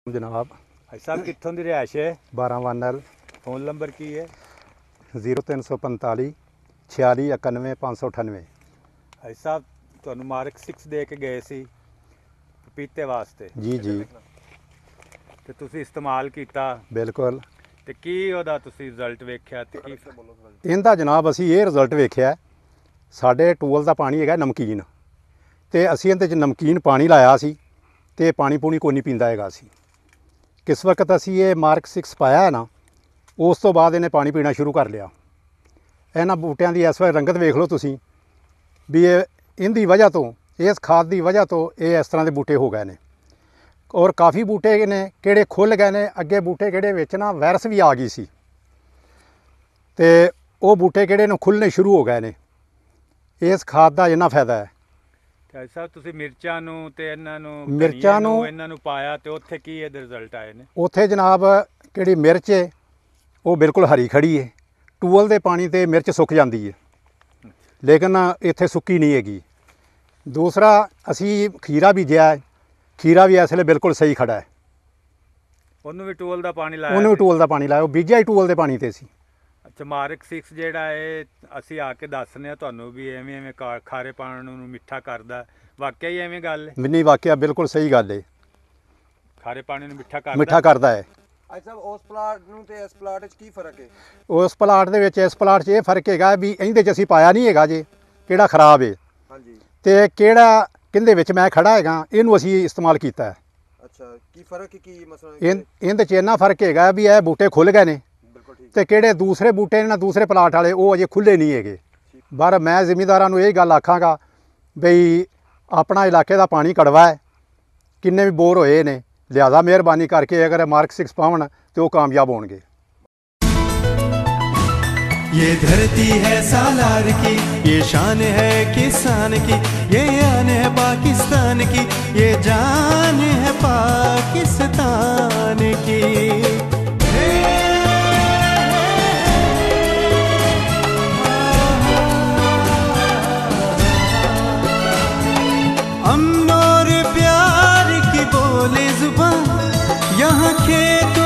जनाब भाई साहब कितों की रिहायश है? 12 फोन नंबर की है? 0345 46 91 598। भाई साहब ਤੁਹਾਨੂੰ ਮਾਰਕ 6 ਦੇ ਕੇ ਗਏ ਸੀ ਪਪੀਤੇ ਵਾਸਤੇ जी जी ਤੇ ਤੁਸੀਂ ਇਸਤੇਮਾਲ ਕੀਤਾ बिल्कुल। ਤੇ ਕੀ ਉਹਦਾ ਤੁਸੀਂ ਰਿਜ਼ਲਟ ਵੇਖਿਆ ਤੇ ਕੀ ਇਹਦਾ ਜਨਾਬ ਅਸੀਂ ਇਹ ਰਿਜ਼ਲਟ ਵੇਖਿਆ, ਸਾਡੇ ਟੂਲ ਦਾ ਪਾਣੀ ਹੈਗਾ ਨਮਕੀਨ, ਤੇ ਅਸੀਂ ਇਹਦੇ 'ਚ ਨਮਕੀਨ ਪਾਣੀ ਲਾਇਆ ਸੀ ਤੇ ਪਾਣੀ ਪੂਣੀ ਕੋਈ ਨਹੀਂ ਪੀਂਦਾ ਹੈਗਾ ਸੀ। ਕਿਸ ਵਕਤ ਅਸੀਂ ਇਹ ਮਾਰਕ 6 ਪਾਇਆ ਹੈ ਨਾ, ਉਸ ਤੋਂ ਬਾਅਦ ਇਹਨੇ ਪਾਣੀ ਪੀਣਾ ਸ਼ੁਰੂ ਕਰ ਲਿਆ। ਇਹਨਾਂ ਬੂਟਿਆਂ ਦੀ ਇਸ ਵੇਲੇ ਰੰਗਤ ਵੇਖ ਲਓ ਤੁਸੀਂ ਵੀ ਇਹ ਇਹਦੀ ਵਜ੍ਹਾ ਤੋਂ, ਇਸ ਖਾਦ ਦੀ ਵਜ੍ਹਾ ਤੋਂ ਇਹ ਇਸ ਤਰ੍ਹਾਂ ਦੇ ਬੂਟੇ ਹੋ ਗਏ ਨੇ। ਔਰ ਕਾਫੀ ਬੂਟੇ ਨੇ ਕਿਹੜੇ ਖੁੱਲ੍ਹ ਗਏ ਨੇ, ਅੱਗੇ ਬੂਟੇ ਕਿਹੜੇ ਵਿੱਚ ਨਾ ਵਾਇਰਸ ਵੀ ਆ ਗਈ ਸੀ ਤੇ ਉਹ ਬੂਟੇ ਕਿਹੜੇ ਨੂੰ ਖੁੱਲ੍ਹਣੇ ਸ਼ੁਰੂ ਹੋ ਗਏ ਨੇ। ਇਸ ਖਾਦ ਦਾ ਇੰਨਾ ਫਾਇਦਾ ਹੈ। ਭਾਈ ਸਾਹਿਬ ਤੁਸੀਂ ਮਿਰਚਾਂ ਨੂੰ ਤੇ ਇਹਨਾਂ ਨੂੰ ਪਾਇਆ ਤੇ ਉੱਥੇ ਕੀ ਇਹਦੇ ਰਿਜ਼ਲਟ ਆਏ ਨੇ? ਉੱਥੇ ਜਨਾਬ ਕਿਹੜੀ ਮਿਰਚ ਹੈ ਉਹ ਬਿਲਕੁਲ ਹਰੀ ਖੜੀ ਹੈ। ਟੂਲ ਦੇ ਪਾਣੀ ਤੇ ਮਿਰਚ ਸੁੱਕ ਜਾਂਦੀ ਹੈ, ਲੇਕਿਨ ਇੱਥੇ ਸੁੱਕੀ ਨਹੀਂ ਹੈਗੀ। ਦੂਸਰਾ ਅਸੀਂ ਖੀਰਾ ਬੀਜਿਆ, ਖੀਰਾ ਵੀ ਇਸ ਵੇਲੇ ਬਿਲਕੁਲ ਸਹੀ ਖੜਾ ਹੈ। ਉਹਨੂੰ ਵੀ ਟੂਲ ਦਾ ਪਾਣੀ ਲਾਇਆ? ਉਹਨੂੰ ਵੀ ਟੂਲ ਦਾ ਪਾਣੀ ਲਾਇਆ, ਉਹ ਬੀਜਿਆ ਹੀ ਟੂਲ ਦੇ ਪਾਣੀ ਤੇ ਸੀ। ਅੱਛਾ, ਮਾਰਕ 6 ਜਿਹੜਾ ਇਹ ਅਸੀਂ ਆ ਕੇ ਦੱਸਨੇ ਆ ਤੁਹਾਨੂੰ ਵੀ ਐਵੇਂ ਖਾਰੇ ਪਾਣੀ ਨੂੰ ਮਿੱਠਾ ਕਰਦਾ, ਵਾਕਿਆ ਹੀ ਐਵੇਂ ਗੱਲ ਹੈ? ਨਹੀਂ, ਵਾਕਿਆ ਬਿਲਕੁਲ ਸਹੀ ਗੱਲ ਹੈ। ਖਾਰੇ ਪਾਣੀ ਨੂੰ ਮਿੱਠਾ ਕਰਦਾ ਹੈ। ਅੱਛਾ, ਉਸ ਪਲਾਟ ਨੂੰ ਤੇ ਇਸ ਪਲਾਟ 'ਚ ਕੀ ਫਰਕ ਹੈ? ਉਸ ਪਲਾਟ ਦੇ ਵਿੱਚ ਇਸ ਪਲਾਟ 'ਚ ਇਹ ਫਰਕ ਹੈਗਾ ਵੀ ਇਹਦੇ 'ਚ ਅਸੀਂ ਪਾਇਆ ਨਹੀਂ ਹੈਗਾ ਜੇ ਕਿਹੜਾ ਖਰਾਬ ਹੈ, ਹਾਂਜੀ, ਤੇ ਕਿਹੜਾ ਕਿੰਦੇ ਵਿੱਚ ਮੈਂ ਖੜਾ ਹੈਗਾ ਇਹਨੂੰ ਅਸੀਂ ਇਸਤੇਮਾਲ ਕੀਤਾ ਹੈ। ਅੱਛਾ, ਕੀ ਫਰਕ ਕੀ ਮਸਲਾ ਇਹਦੇ 'ਚ ਇੰਨਾ ਫਰਕ ਹੈਗਾ ਵੀ ਇਹ ਬੂਟੇ ਖੁੱਲ੍ਹ ਗਏ ਨੇ ਤੇ ਕਿਹੜੇ ਦੂਸਰੇ ਬੂਟੇ ਨੇ ਨਾ ਦੂਸਰੇ ਪਲਾਟ ਵਾਲੇ ਉਹ ਅਜੇ ਖੁੱਲ੍ਹੇ ਨਹੀਂ ਹੈਗੇ। ਪਰ ਮੈਂ ਜ਼ਿਮੀਂਦਾਰਾਂ ਨੂੰ ਇਹ ਗੱਲ ਆਖਾਂਗਾ ਬਈ ਆਪਣਾ ਇਲਾਕੇ ਦਾ ਪਾਣੀ ਕੜਵਾ ਹੈ, ਕਿੰਨੇ ਵੀ ਬੋਰ ਹੋਏ ਨੇ, ਲਿਹਾਜ਼ਾ ਮਿਹਰਬਾਨੀ ਕਰਕੇ ਅਗਰ ਮਾਰਕ 6 ਪਾਉਣ ਤੇ ਉਹ ਕਾਮਯਾਬ ਹੋਣਗੇ। ये धरती है सालार की, ये शान है किसान की, ये आन है पाकिस्तान की, ये जान है पाकिस्तान की। अमन और प्यार की बोले जुबान, यहाँ खेत